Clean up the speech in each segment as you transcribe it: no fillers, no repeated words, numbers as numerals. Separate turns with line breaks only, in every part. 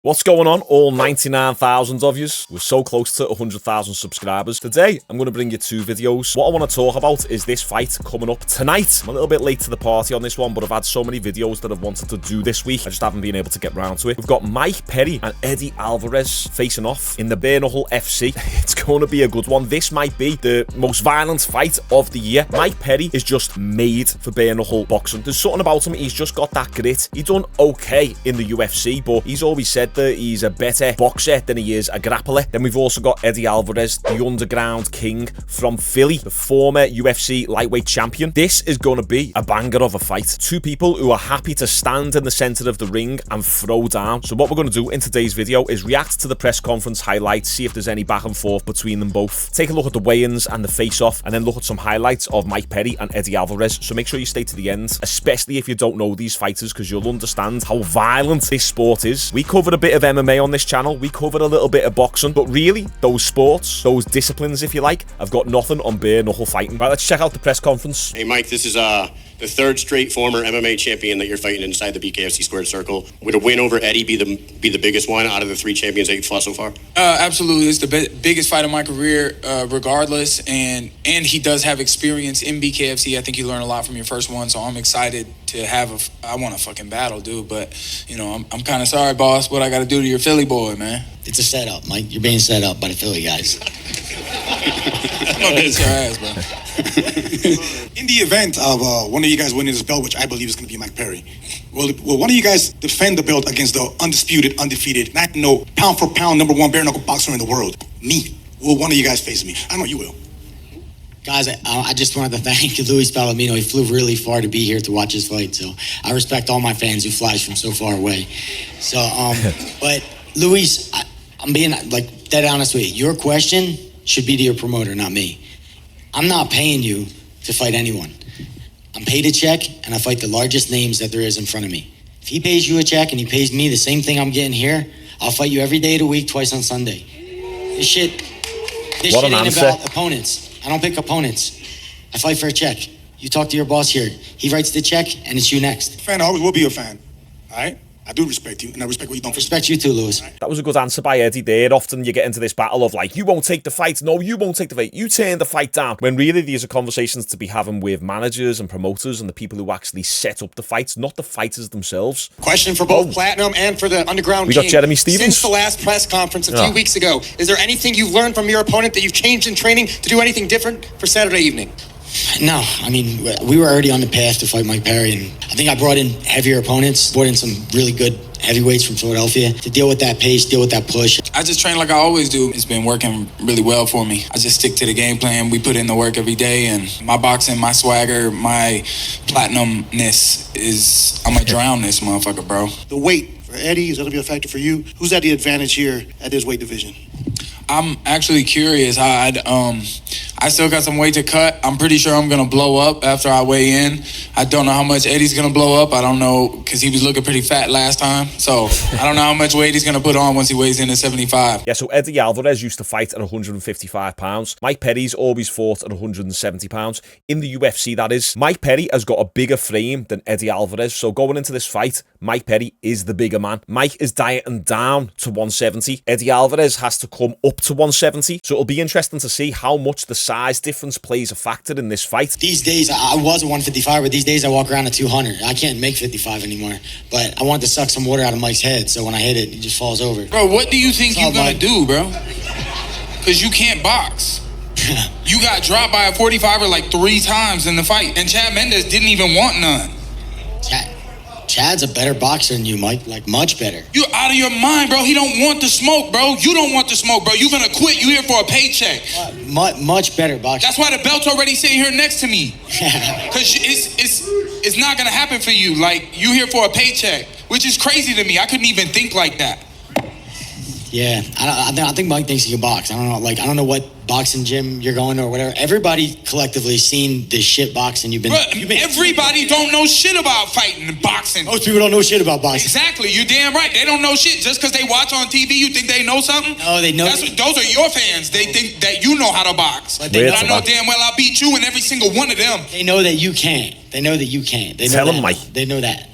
What's going on, all 99,000 of yous? We're so close to 100,000 subscribers. Today, I'm going to bring you two videos. What I want to talk about is this fight coming up tonight. I'm a little bit late to the party on this one, but I've had so many videos that I've wanted to do this week. I just haven't been able to get round to it. We've got Mike Perry and Eddie Alvarez facing off in the Bare Knuckle FC. It's going to be a good one. This might be the most violent fight of the year. Mike Perry is just made for bare knuckle boxing. There's something about him. He's just got that grit. He done okay in the UFC, but he's always said that he's a better boxer than he is a grappler. Then we've also got Eddie Alvarez, the underground king from Philly, the former UFC lightweight champion. This is going to be a banger of a fight. Two people who are happy to stand in the center of the ring and throw down. So what we're going to do in today's video is react to the press conference highlights, see if there's any back and forth between them both, take a look at the weigh-ins and the face-off, and then look at some highlights of Mike Perry and Eddie Alvarez. So make sure you stay to the end, especially if you don't know these fighters, because you'll understand how violent this sport is. We covered a bit of MMA on this channel, we covered a little bit of boxing, but really, those sports, those disciplines, if you like, have got nothing on bare knuckle fighting. Right, let's check out the press conference.
Hey Mike, this is the third straight former MMA champion that you're fighting inside the BKFC squared circle. Would a win over Eddie be the biggest one out of the three champions that you've fought so far?
Absolutely, it's the biggest fight of my career, regardless, and he does have experience in BKFC. I think you learn a lot from your first one, so I'm excited to have I want a fucking battle, dude, but, you know, I'm kind of sorry, boss, what I got to do to your Philly boy, man.
It's a setup, Mike. You're being set up by the Philly guys.
I'm gonna beat your ass, bro.
In the event of one of you guys winning this belt, which I believe is going to be Mike Perry, will one of you guys defend the belt against the undisputed, undefeated, pound for pound #1 bare knuckle boxer in the world? Me. Will one of you guys face me? I know you will.
Guys, I just wanted to thank Luis Palomino. He flew really far to be here to watch this fight, so I respect all my fans who fly from so far away. So, but Luis, I'm being like dead honest with you. Your question should be to your promoter, not me. I'm not paying you to fight anyone. I'm paid a check, and I fight the largest names that there is in front of me. If he pays you a check and he pays me the same thing I'm getting here, I'll fight you every day of the week, twice on Sunday. This shit ain't about opponents. I don't pick opponents. I fight for a check. You talk to your boss here. He writes the check, and it's you next.
Fan, I always will be a fan. All right? I do respect you, and I respect what you don't
respect you too, Lewis.
That was a good answer by Eddie there. Often you get into this battle of like, you won't take the fight. No, you won't take the fight. You turn the fight down. When really these are conversations to be having with managers and promoters and the people who actually set up the fights, not the fighters themselves.
Question for both Platinum and for the Underground
We got Jeremy Stevens.
Since the last press conference a few weeks ago, is there anything you've learned from your opponent that you've changed in training to do anything different for Saturday evening?
No, I mean, we were already on the path to fight Mike Perry, and I think I brought in heavier opponents, brought in some really good heavyweights from Philadelphia to deal with that pace, deal with that push.
I just train like I always do. It's been working really well for me. I just stick to the game plan. We put in the work every day, and my boxing, my swagger, my platinumness is, I'm gonna drown this motherfucker, bro.
The weight for Eddie is going to be a factor for you. Who's at the advantage here at this weight division?
I'm actually curious. I still got some weight to cut. I'm pretty sure I'm going to blow up after I weigh in. I don't know how much Eddie's going to blow up. I don't know, because he was looking pretty fat last time. So I don't know how much weight he's going to put on once he weighs in at 75.
Yeah, so Eddie Alvarez used to fight at 155 pounds. Mike Perry's always fought at 170 pounds. In the UFC, that is. Mike Perry has got a bigger frame than Eddie Alvarez. So going into this fight, Mike Perry is the bigger man. Mike is dieting down to 170. Eddie Alvarez has to come up to 170. So it'll be interesting to see how much the size difference plays a factor in this fight.
These days, I was a 155, but these days I walk around at 200. I can't make 55 anymore. But I wanted to suck some water out of Mike's head, so when I hit it, he just falls over.
Bro, what do you think you're gonna do, bro? Because you can't box. You got dropped by a 45er like 3 times in the fight, and Chad Mendez didn't even want none.
Chad's a better boxer than you, Mike. Like, much better.
You're out of your mind, bro. He don't want the smoke, bro. You don't want the smoke, bro. You gonna quit. You here for a paycheck.
Much better boxer.
That's why the belt's already sitting here next to me. Because it's not gonna happen for you. Like, you here for a paycheck, which is crazy to me. I couldn't even think like that.
Yeah, I think Mike thinks he can box. I don't know. Like, I don't know what boxing gym you're going to or whatever. Everybody collectively seen this shit boxing you've been.
Everybody don't know shit about fighting and boxing.
Most people don't know shit about boxing.
Exactly, you're damn right. They don't know shit. Just because they watch on TV, you think they know something?
No, they know.
Those are your fans. They think that you know how to box. But I know damn well I'll beat you and every single one of them.
They know that you can't. They know that you can't. They know
Tell
that.
them, Mike.
They know that.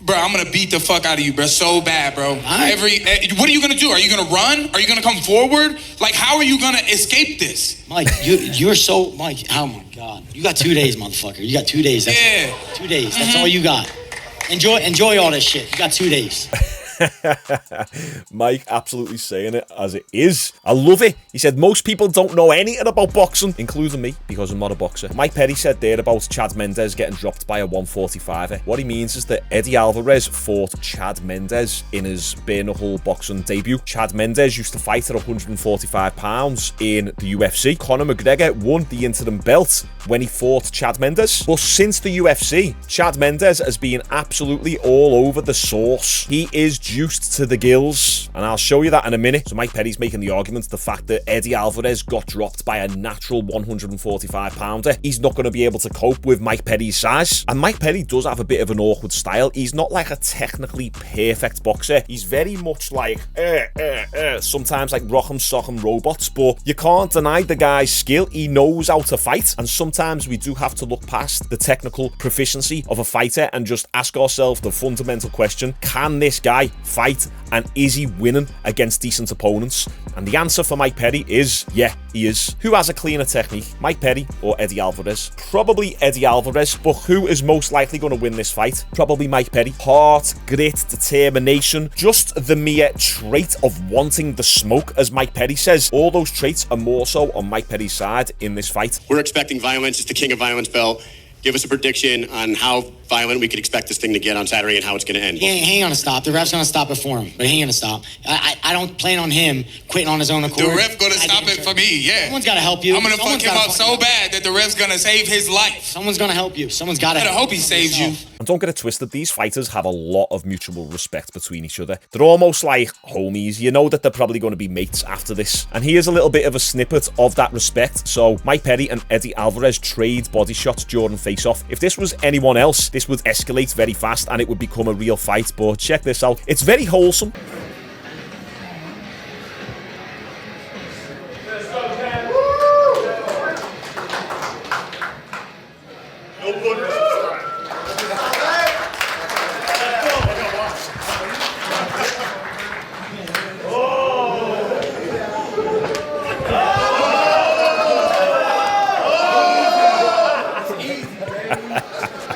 Bro, I'm gonna beat the fuck out of you, bro, so bad, bro. What are you gonna do? Are you gonna run? Are you gonna come forward? Like, how are you gonna escape this?
Mike, you're so, Mike, oh my God. You got 2 days, motherfucker. You got 2 days. That's 2 days. That's all you got. Enjoy all this shit. You got 2 days.
Mike absolutely saying it as it is. I love it. He said most people don't know anything about boxing, including me, because I'm not a boxer. Mike Perry said there about Chad Mendez getting dropped by a 145er. What he means is that Eddie Alvarez fought Chad Mendez in his bare knuckle boxing debut. Chad Mendez used to fight at 145 pounds in the UFC. Conor McGregor won the interim belt when he fought Chad Mendez. But since the UFC, Chad Mendez has been absolutely all over the sauce. He is juiced to the gills, and I'll show you that in a minute. So Mike Perry's making the argument the fact that Eddie Alvarez got dropped by a natural 145 pounder. He's not going to be able to cope with Mike Perry's size, and Mike Perry does have a bit of an awkward style. He's not like a technically perfect boxer. He's very much like sometimes like rock'em sock'em robots, but you can't deny the guy's skill. He knows how to fight, and sometimes we do have to look past the technical proficiency of a fighter and just ask ourselves the fundamental question: can this guy fight, and is he winning against decent opponents? And the answer for Mike Perry is, yeah, he is. Who has a cleaner technique, Mike Perry or Eddie Alvarez? Probably Eddie Alvarez, but who is most likely going to win this fight? Probably Mike Perry. Heart, grit, determination, just the mere trait of wanting the smoke, as Mike Perry says. All those traits are more so on Mike Perry's side in this fight.
We're expecting violence. It's the king of violence, Bell. Give us a prediction on how violent we could expect this thing to get on Saturday and how it's going to end.
He ain't gonna stop. The ref's gonna stop it for him, but he ain't gonna stop. I don't plan on him quitting on his own accord.
The ref gonna stop it for me, yeah.
Someone's gotta help you.
I'm gonna fuck him up so bad that the ref's gonna save his life.
Someone's gonna help you. Someone's gotta
I hope he saves you.
And don't get it twisted, these fighters have a lot of mutual respect between each other. They're almost like homies. You know that they're probably going to be mates after this. And here's a little bit of a snippet of that respect. So Mike Perry and Eddie Alvarez trade body shots during face-off. If this was anyone else, this would escalate very fast and it would become a real fight. But check this out. It's very wholesome.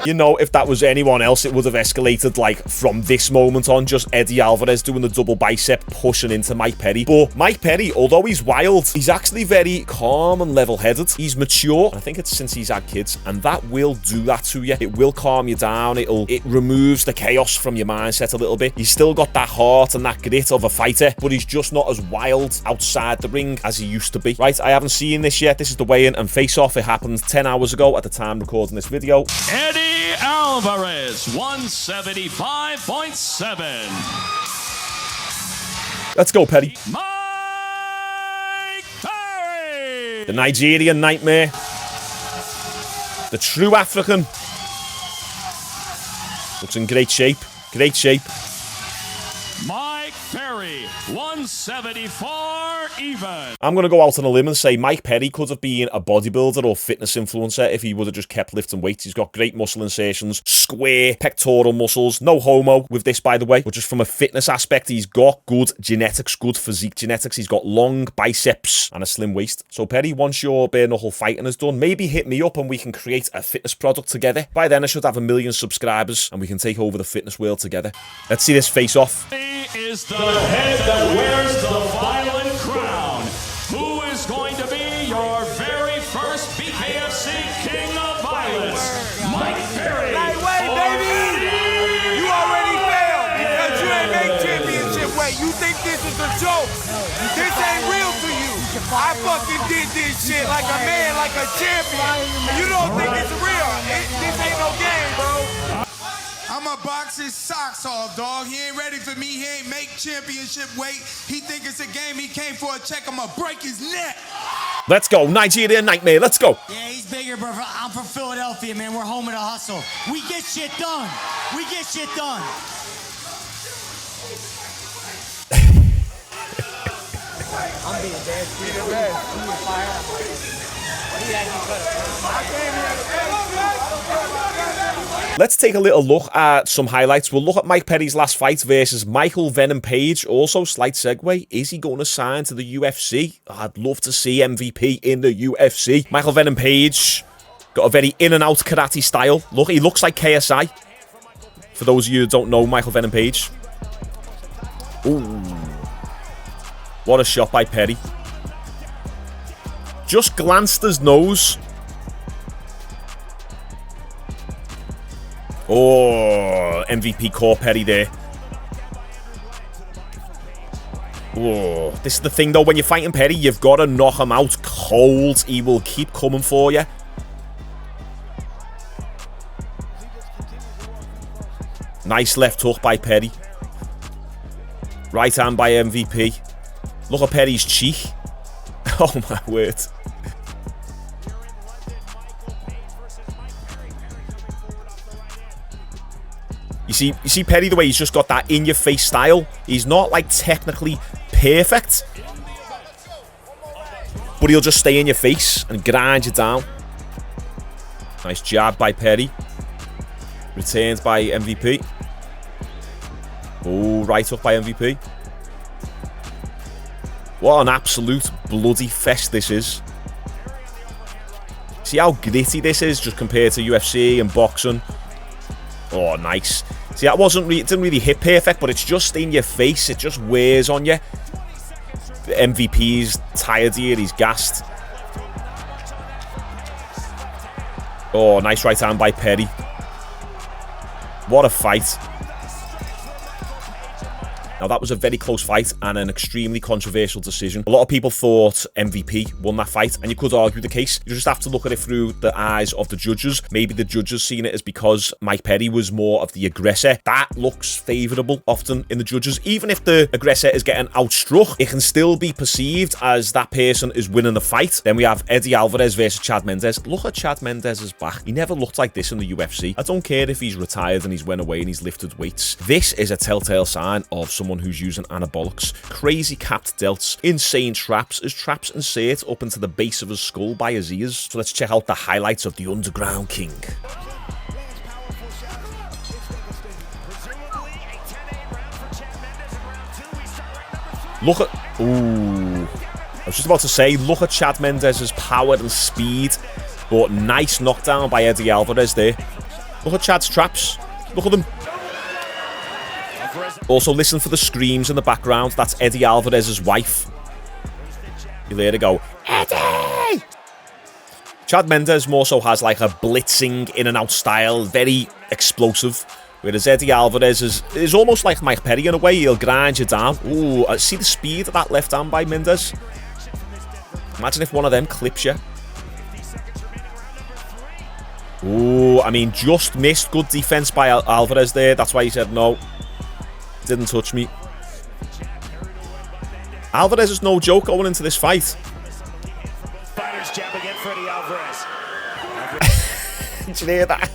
You know, if that was anyone else, it would have escalated, like, from this moment on, just Eddie Alvarez doing the double bicep, pushing into Mike Perry. But Mike Perry, although he's wild, he's actually very calm and level-headed. He's mature. I think it's since he's had kids, and that will do that to you. It will calm you down. It removes the chaos from your mindset a little bit. He's still got that heart and that grit of a fighter, but he's just not as wild outside the ring as he used to be. Right, I haven't seen this yet. This is the weigh-in and face-off. It happened 10 hours ago at the time recording this video.
Eddie Alvarez, 175.7.
Let's go, Perry.
Mike Perry!
The Nigerian nightmare. The true African. Looks in great shape. Great shape.
Mike Perry, 174 even.
I'm going to go out on a limb and say Mike Perry could have been a bodybuilder or fitness influencer if he would have just kept lifting weights. He's got great muscle insertions, square pectoral muscles. No homo with this, by the way. But just from a fitness aspect, he's got good genetics, good physique genetics. He's got long biceps and a slim waist. So Perry, once your bare knuckle fighting is done, maybe hit me up and we can create a fitness product together. By then I should have 1 million subscribers and we can take over the fitness world together. Let's see this face off.
He is the head that wears the violent crown. Who is going to be your very first BKFC King of Violence? Mike Perry.
Lightweight, baby! You already failed because you ain't make championship weight. You think this is a joke. This ain't real to you. I fucking did this shit like a man, like a champion. You don't think it's real. This ain't no game, bro.
I'ma box his socks off, dog. He ain't ready for me. He ain't make championship weight. He think it's a game. He came for a check. I'ma break his neck.
Let's go. Nigerian nightmare. Let's go.
Yeah, he's bigger, but I'm from Philadelphia, man. We're home of the hustle. We get shit done. We get shit done.
I'm being bad. Being bad. I'm fire.
Let's to take a little look at some highlights. We'll look at Mike Perry's last fight versus Michael Venom Page. Also, slight segue, is he going to sign to the UFC? I'd love to see MVP in the UFC. Michael Venom Page got a very in-and-out karate style. Look, he looks like KSI. For those of you who don't know Michael Venom Page. Ooh. What a shot by Perry. Just glanced his nose. Oh, MVP caught Perry there. Oh, this is the thing though, when you're fighting Perry, you've got to knock him out cold. He will keep coming for you. Nice left hook by Perry. Right hand by MVP. Look at Perry's cheek. Oh my word. You see Perry, the way he's just got that in-your-face style. He's not, like, technically perfect. But he'll just stay in your face and grind you down. Nice jab by Perry. Retained by MVP. Oh, right hook by MVP. What an absolute bloody fest this is. See how gritty this is just compared to UFC and boxing. Oh, nice. See, that it didn't really hit perfect, but it's just in your face. It just wears on you. The MVP's tired here. He's gassed. Oh, nice right hand by Perry. What a fight. Now, that was a very close fight and an extremely controversial decision. A lot of people thought MVP won that fight, and you could argue the case. You just have to look at it through the eyes of the judges. Maybe the judges seen it as because Mike Perry was more of the aggressor. That looks favourable often in the judges. Even if the aggressor is getting outstruck, it can still be perceived as that person is winning the fight. Then we have Eddie Alvarez versus Chad Mendez. Look at Chad Mendez's back. He never looked like this in the UFC. I don't care if he's retired and he's went away and he's lifted weights. This is a telltale sign of someone who's using anabolics. Crazy capped delts, insane traps. His traps insert up into the base of his skull by his ears. So let's check out the highlights of the Underground King. Look at... Ooh. I was just about to say, look at Chad Mendez's power and speed. But nice knockdown by Eddie Alvarez there. Look at Chad's traps. Look at them. Also, listen for the screams in the background. That's Eddie Alvarez's wife. You'll hear her go, Eddie! Chad Mendez more so has like a blitzing in and out style, very explosive. Whereas Eddie Alvarez is almost like Mike Perry in a way. He'll grind you down. Ooh, see the speed of that left hand by Mendez? Imagine if one of them clips you. Ooh, I mean, just missed. Good defense by Alvarez there. That's why he said no. Didn't touch me. Alvarez is no joke going into this fight.
Fighter's jab again for Eddie Alvarez.
Did you hear that?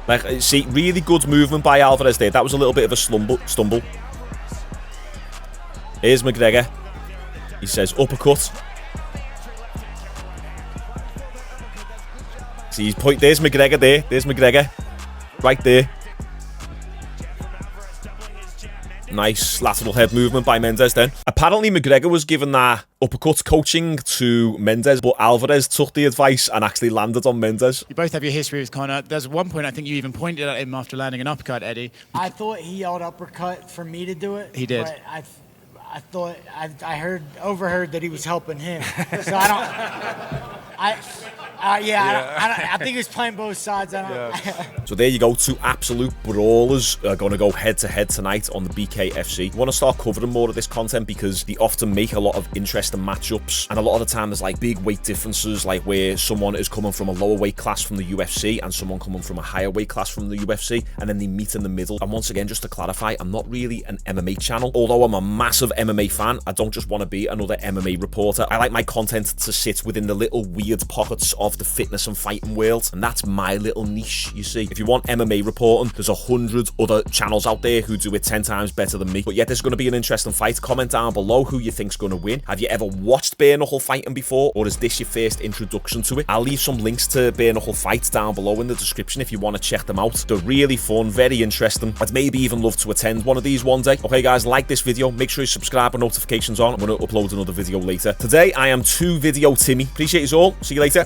Like, see, really good movement by Alvarez there. That was a little bit of a stumble. Here's McGregor. He says uppercut. See, he's there's McGregor there. There's McGregor. Right there. Nice lateral head movement by Mendez then. Apparently McGregor was given that uppercut coaching to Mendez, but Alvarez took the advice and actually landed on Mendez.
You both have your history with Conor. There's one point I think you even pointed at him after landing an uppercut, Eddie.
I thought he yelled uppercut for me to do it.
He did.
But I thought I overheard that he was helping him. So I think he was playing both sides.
So there you go, two absolute brawlers are going to go head-to-head tonight on the BKFC. I want to start covering more of this content because they often make a lot of interesting matchups, and a lot of the time there's like big weight differences, like where someone is coming from a lower weight class from the UFC and someone coming from a higher weight class from the UFC, and then they meet in the middle. And once again, just to clarify, I'm not really an MMA channel. Although I'm a massive MMA fan, I don't just want to be another MMA reporter. I like my content to sit within the little weird pockets of of the fitness and fighting world, and that's my little niche, you see. If you want MMA reporting, there's 100 other channels out there who do it 10 times better than me. But yeah, this is going to be an interesting fight. Comment down below who you think's going to win. Have you ever watched bare knuckle fighting before, or is this your first introduction to it? I'll leave some links to bare knuckle fights down below in the description if you want to check them out. They're really fun, very interesting. I'd maybe even love to attend one of these one day. Okay guys, like this video, make sure you subscribe with notifications on. I'm going to upload another video later. Today I am 2 video Timmy. Appreciate you all. See you later.